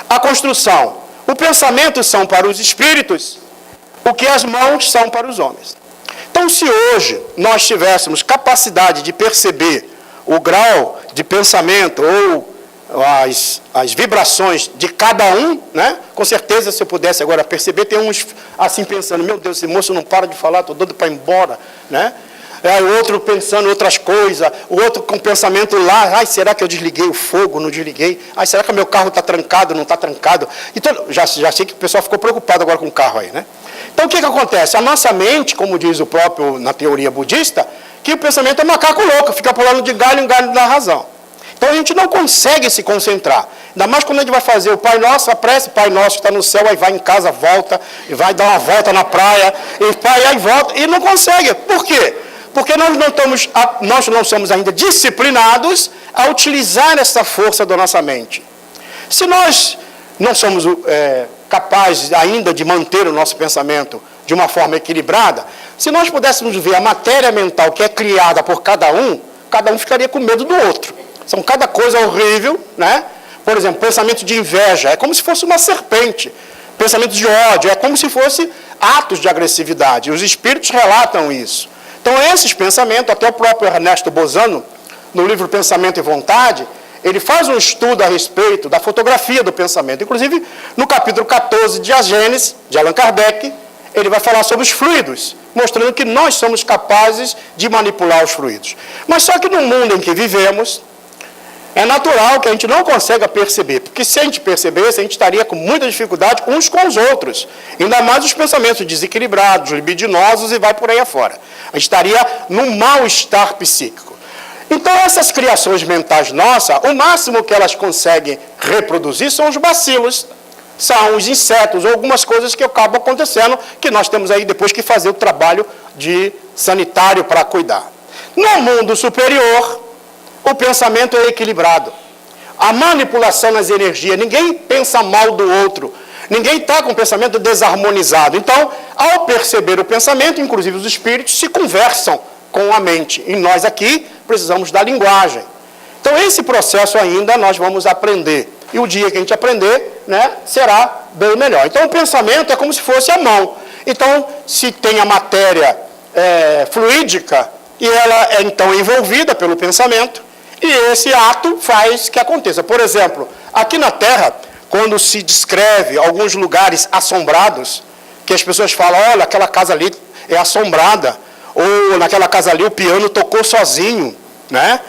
A construção, o pensamento são para os espíritos, o que as mãos são para os homens. Então, se hoje nós tivéssemos capacidade de perceber o grau de pensamento ou as vibrações de cada um, né? Com certeza, se eu pudesse agora perceber, tem uns assim pensando, meu Deus, esse moço não para de falar, estou doido para ir embora, né? O outro pensando outras coisas, o outro com pensamento lá, ai, será que eu desliguei o fogo, não desliguei? Ai, será que o meu carro está trancado, não está trancado? Então, já sei que o pessoal ficou preocupado agora com o carro aí, né? Então, o que acontece? A nossa mente, como diz o próprio, na teoria budista, que o pensamento é macaco louco, fica pulando de galho em galho da razão. Então, a gente não consegue se concentrar. Ainda mais quando a gente vai fazer o Pai Nosso, a prece, Pai Nosso está no céu, aí vai em casa, volta, e vai dar uma volta na praia, e Pai, aí volta, e não consegue. Por quê? Porque nós não somos ainda disciplinados a utilizar essa força da nossa mente. Se nós não somos capazes ainda de manter o nosso pensamento de uma forma equilibrada, se nós pudéssemos ver a matéria mental que é criada por cada um ficaria com medo do outro. São cada coisa horrível, né? Por exemplo, pensamento de inveja, é como se fosse uma serpente. Pensamento de ódio, é como se fosse atos de agressividade. Os espíritos relatam isso. Então, esses pensamentos, até o próprio Ernesto Bozano, no livro Pensamento e Vontade, ele faz um estudo a respeito da fotografia do pensamento. Inclusive, no capítulo 14 de A Gênese, de Allan Kardec, ele vai falar sobre os fluidos, mostrando que nós somos capazes de manipular os fluidos. Mas só que no mundo em que vivemos, é natural que a gente não consiga perceber, porque se a gente percebesse, a gente estaria com muita dificuldade uns com os outros. Ainda mais os pensamentos desequilibrados, libidinosos e vai por aí afora. A gente estaria num mal-estar psíquico. Então, essas criações mentais nossas, o máximo que elas conseguem reproduzir são os bacilos, são os insetos, ou algumas coisas que acabam acontecendo, que nós temos aí depois que fazer o trabalho de sanitário para cuidar. No mundo superior, o pensamento é equilibrado. A manipulação nas energias, ninguém pensa mal do outro, ninguém está com o pensamento desarmonizado. Então, ao perceber o pensamento, inclusive os espíritos se conversam com a mente. E nós aqui precisamos da linguagem. Então, esse processo ainda nós vamos aprender. E o dia que a gente aprender, né, será bem melhor. Então, o pensamento é como se fosse a mão. Então, se tem a matéria fluídica, e ela é então envolvida pelo pensamento, e esse ato faz que aconteça. Por exemplo, aqui na Terra, quando se descreve alguns lugares assombrados, que as pessoas falam, olha, aquela casa ali é assombrada, ou naquela casa ali o piano tocou sozinho, né?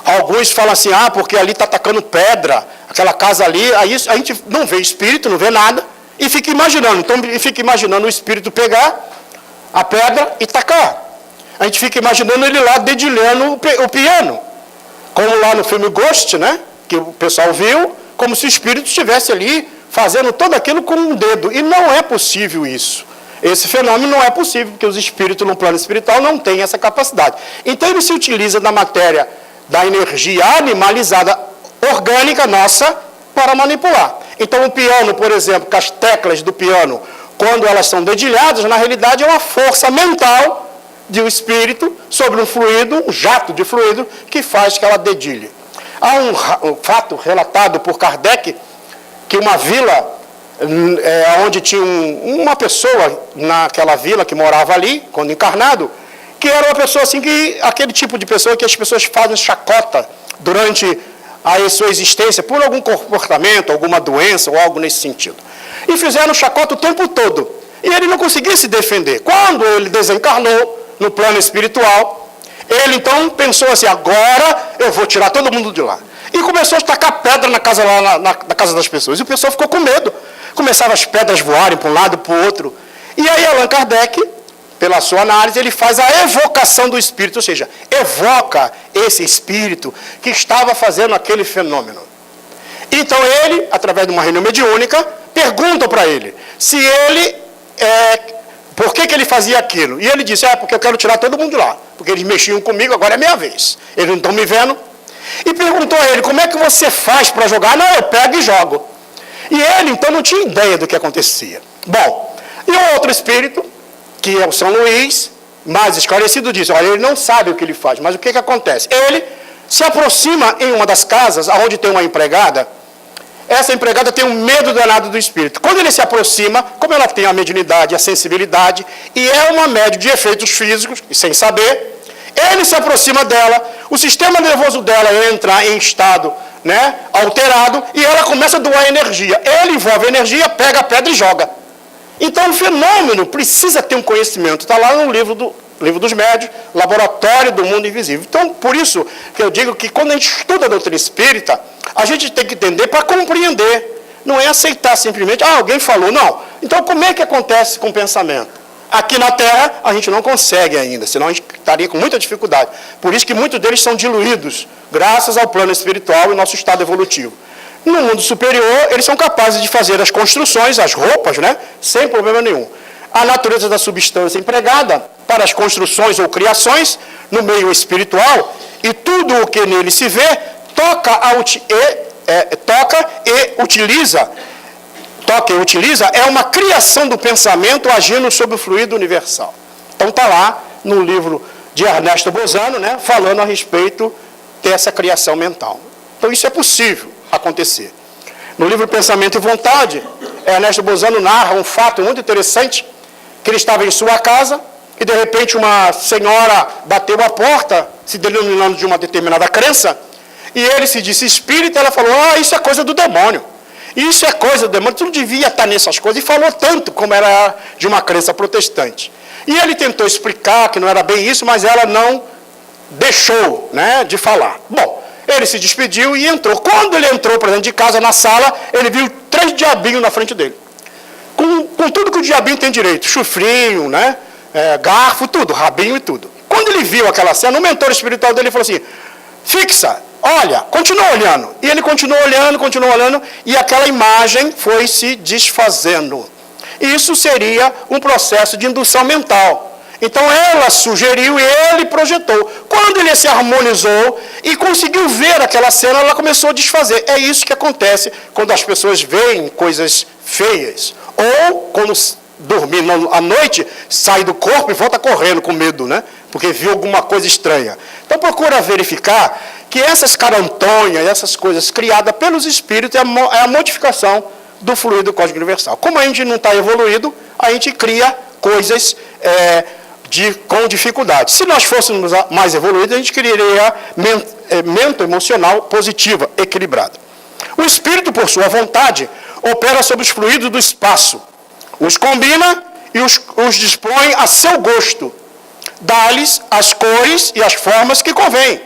Alguns falam assim, porque ali está atacando pedra, aquela casa ali, aí a gente não vê espírito, não vê nada, e fica imaginando. Então, fica imaginando o espírito pegar a pedra e tacar. A gente fica imaginando ele lá dedilhando o piano. Como lá no filme Ghost, né? Que o pessoal viu, como se o espírito estivesse ali fazendo tudo aquilo com um dedo. E não é possível isso. Esse fenômeno não é possível, porque os espíritos no plano espiritual não têm essa capacidade. Então ele se utiliza da matéria, da energia animalizada, orgânica nossa, para manipular. Então o piano, por exemplo, que as teclas do piano, quando elas são dedilhadas, na realidade é uma força mental de um espírito sobre um fluido, um jato de fluido, que faz que ela dedilhe. Há um fato relatado por Kardec, que uma vila, onde tinha uma pessoa naquela vila que morava ali, quando encarnado, que era uma pessoa assim, aquele tipo de pessoa que as pessoas fazem chacota durante a sua existência, por algum comportamento, alguma doença ou algo nesse sentido. E fizeram chacota o tempo todo. E ele não conseguia se defender. Quando ele desencarnou no plano espiritual, ele então pensou assim, agora eu vou tirar todo mundo de lá. E começou a tacar pedra na casa, na casa das pessoas. E o pessoal ficou com medo. Começavam as pedras voarem para um lado e para o outro. E aí Allan Kardec, pela sua análise, ele faz a evocação do espírito, ou seja, evoca esse espírito que estava fazendo aquele fenômeno. Então ele, através de uma reunião mediúnica, pergunta para ele se ele, por que ele fazia aquilo. E ele disse, porque eu quero tirar todo mundo de lá, porque eles mexiam comigo, agora é minha vez. Eles não estão me vendo. E perguntou a ele, como é que você faz para jogar? Não, eu pego e jogo. E ele, então, não tinha ideia do que acontecia. Bom, e o outro espírito, que é o São Luís, mais esclarecido, diz, olha, ele não sabe o que ele faz, mas o que acontece? Ele se aproxima em uma das casas, onde tem uma empregada. Essa empregada tem um medo danado do espírito. Quando ele se aproxima, como ela tem a mediunidade, a sensibilidade, e é uma médium de efeitos físicos, e sem saber, ele se aproxima dela, o sistema nervoso dela entra em estado, né, alterado, e ela começa a doar energia. Ele envolve a energia, pega a pedra e joga. Então o fenômeno precisa ter um conhecimento. Está lá no livro dos Médiuns, Laboratório do Mundo Invisível. Então, por isso que eu digo que quando a gente estuda a doutrina espírita, a gente tem que entender para compreender. Não é aceitar simplesmente, alguém falou, não. Então, como é que acontece com o pensamento? Aqui na Terra, a gente não consegue ainda, senão a gente estaria com muita dificuldade. Por isso que muitos deles são diluídos, graças ao plano espiritual e nosso estado evolutivo. No mundo superior, eles são capazes de fazer as construções, as roupas, né, sem problema nenhum. A natureza da substância empregada para as construções ou criações no meio espiritual, e tudo o que nele se vê, toca e utiliza é uma criação do pensamento agindo sobre o fluido universal. Então está lá no livro de Ernesto Bozano, né, falando a respeito dessa criação mental. Então isso é possível acontecer. No livro Pensamento e Vontade, Ernesto Bozano narra um fato muito interessante, que ele estava em sua casa e de repente uma senhora bateu a porta, se denominando de uma determinada crença, e ele se disse espírita, ela falou, isso é coisa do demônio. Isso é coisa do demônio, tu não devia estar nessas coisas. E falou tanto como era de uma crença protestante. E ele tentou explicar que não era bem isso, mas ela não deixou, né, de falar. Bom, ele se despediu e entrou. Quando ele entrou para dentro de casa, na sala, ele viu 3 diabinhos na frente dele. Com tudo que o diabinho tem direito. Chufrinho, né, garfo, tudo, rabinho e tudo. Quando ele viu aquela cena, o mentor espiritual dele falou assim, fixa, olha, continua olhando. E ele continuou olhando, e aquela imagem foi se desfazendo. Isso seria um processo de indução mental. Então ela sugeriu e ele projetou. Quando ele se harmonizou e conseguiu ver aquela cena, ela começou a desfazer. É isso que acontece quando as pessoas veem coisas feias. Ou quando dormir à noite, sai do corpo e volta correndo com medo, né? Porque viu alguma coisa estranha. Então procura verificar que essas carantonhas, essas coisas criadas pelos espíritos é a modificação do fluido cósmico universal. Como a gente não está evoluído, a gente cria coisas com dificuldade. Se nós fôssemos mais evoluídos, a gente criaria mente emocional positiva, equilibrada. O espírito, por sua vontade, opera sobre os fluidos do espaço, os combina e os dispõe a seu gosto, dá-lhes as cores e as formas que convém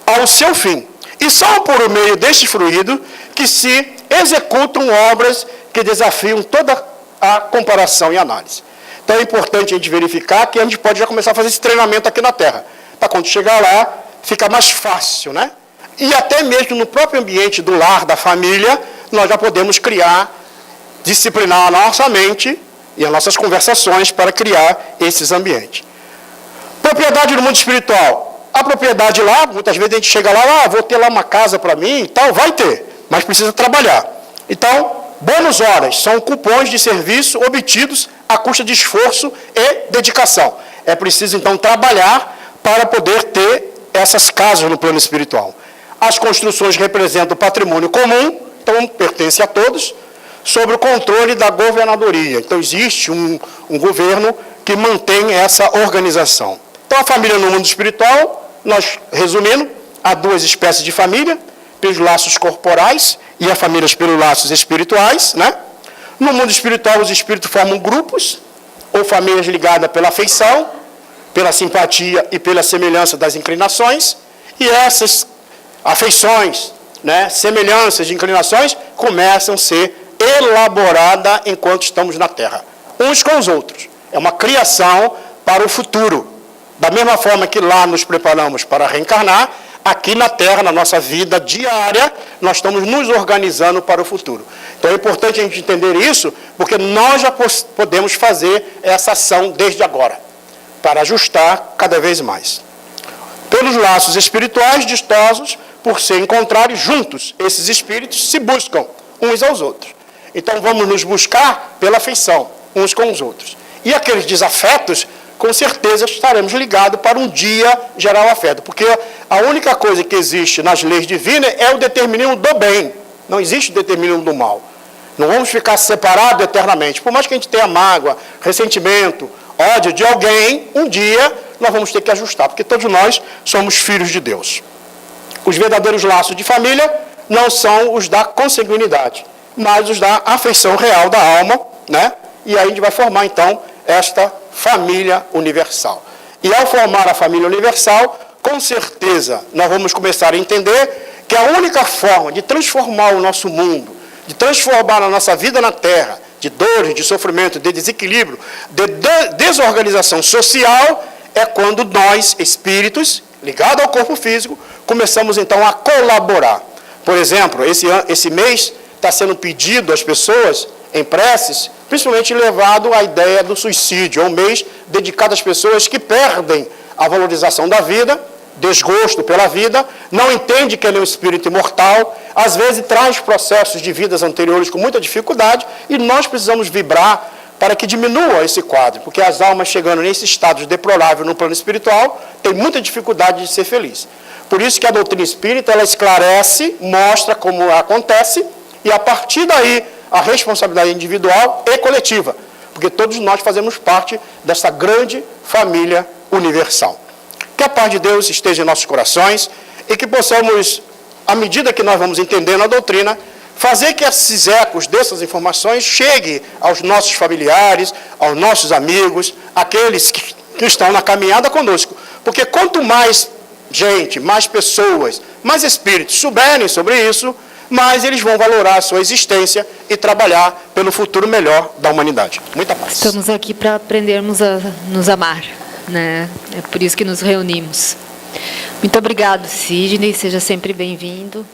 ao seu fim. E são por meio deste fluido que se executam obras que desafiam toda a comparação e análise. Então é importante a gente verificar que a gente pode já começar a fazer esse treinamento aqui na Terra. Para quando chegar lá, fica mais fácil, né? E até mesmo no próprio ambiente do lar, da família, nós já podemos criar, disciplinar a nossa mente e as nossas conversações para criar esses ambientes. Propriedade no mundo espiritual. A propriedade lá, muitas vezes a gente chega lá, vou ter lá uma casa para mim e tal, vai ter, mas precisa trabalhar. Então, bônus horas são cupons de serviço obtidos à custa de esforço e dedicação. É preciso, então, trabalhar para poder ter essas casas no plano espiritual. As construções representam o patrimônio comum, então pertence a todos, sob o controle da governadoria. Então, existe um governo que mantém essa organização. Então, a família no mundo espiritual, nós, resumindo, há duas espécies de família, pelos laços corporais e as famílias pelos laços espirituais, né? No mundo espiritual, os espíritos formam grupos, ou famílias ligadas pela afeição, pela simpatia e pela semelhança das inclinações, e essas afeições, né, semelhanças de inclinações, começam a ser elaboradas enquanto estamos na Terra, uns com os outros. É uma criação para o futuro. Da mesma forma que lá nos preparamos para reencarnar, aqui na Terra, na nossa vida diária, nós estamos nos organizando para o futuro. Então é importante a gente entender isso, porque nós já podemos fazer essa ação desde agora, para ajustar cada vez mais. Pelos laços espirituais distosos, por se encontrarem juntos, esses espíritos se buscam uns aos outros. Então vamos nos buscar pela afeição, uns com os outros. E aqueles desafetos, com certeza estaremos ligados para um dia gerar o afeto. Porque a única coisa que existe nas leis divinas é o determinismo do bem. Não existe o determinismo do mal. Não vamos ficar separados eternamente. Por mais que a gente tenha mágoa, ressentimento, ódio de alguém, um dia nós vamos ter que ajustar. Porque todos nós somos filhos de Deus. Os verdadeiros laços de família não são os da consanguinidade, mas os da afeição real da alma, né? E aí a gente vai formar, então, esta família universal. E ao formar a família universal, com certeza, nós vamos começar a entender que a única forma de transformar o nosso mundo, de transformar a nossa vida na Terra, de dores, de sofrimento, de desequilíbrio, de desorganização social, é quando nós, espíritos, ligados ao corpo físico, começamos então a colaborar. Por exemplo, esse mês está sendo pedido às pessoas, em preces, principalmente levado à ideia do suicídio. É um mês dedicado às pessoas que perdem a valorização da vida, desgosto pela vida, não entende que ele é um espírito imortal, às vezes traz processos de vidas anteriores com muita dificuldade, e nós precisamos vibrar para que diminua esse quadro, porque as almas chegando nesse estado deplorável no plano espiritual têm muita dificuldade de ser feliz. Por isso que a doutrina espírita, ela esclarece, mostra como acontece, e a partir daí a responsabilidade individual e coletiva, porque todos nós fazemos parte dessa grande família universal. Que a paz de Deus esteja em nossos corações e que possamos, à medida que nós vamos entendendo a doutrina, fazer que esses ecos dessas informações cheguem aos nossos familiares, aos nossos amigos, aqueles que estão na caminhada conosco. Porque quanto mais gente, mais pessoas, mais espíritos souberem sobre isso, mais eles vão valorar a sua existência e trabalhar pelo futuro melhor da humanidade. Muita paz. Estamos aqui para aprendermos a nos amar, né? É por isso que nos reunimos. Muito obrigado, Sidney. Seja sempre bem-vindo.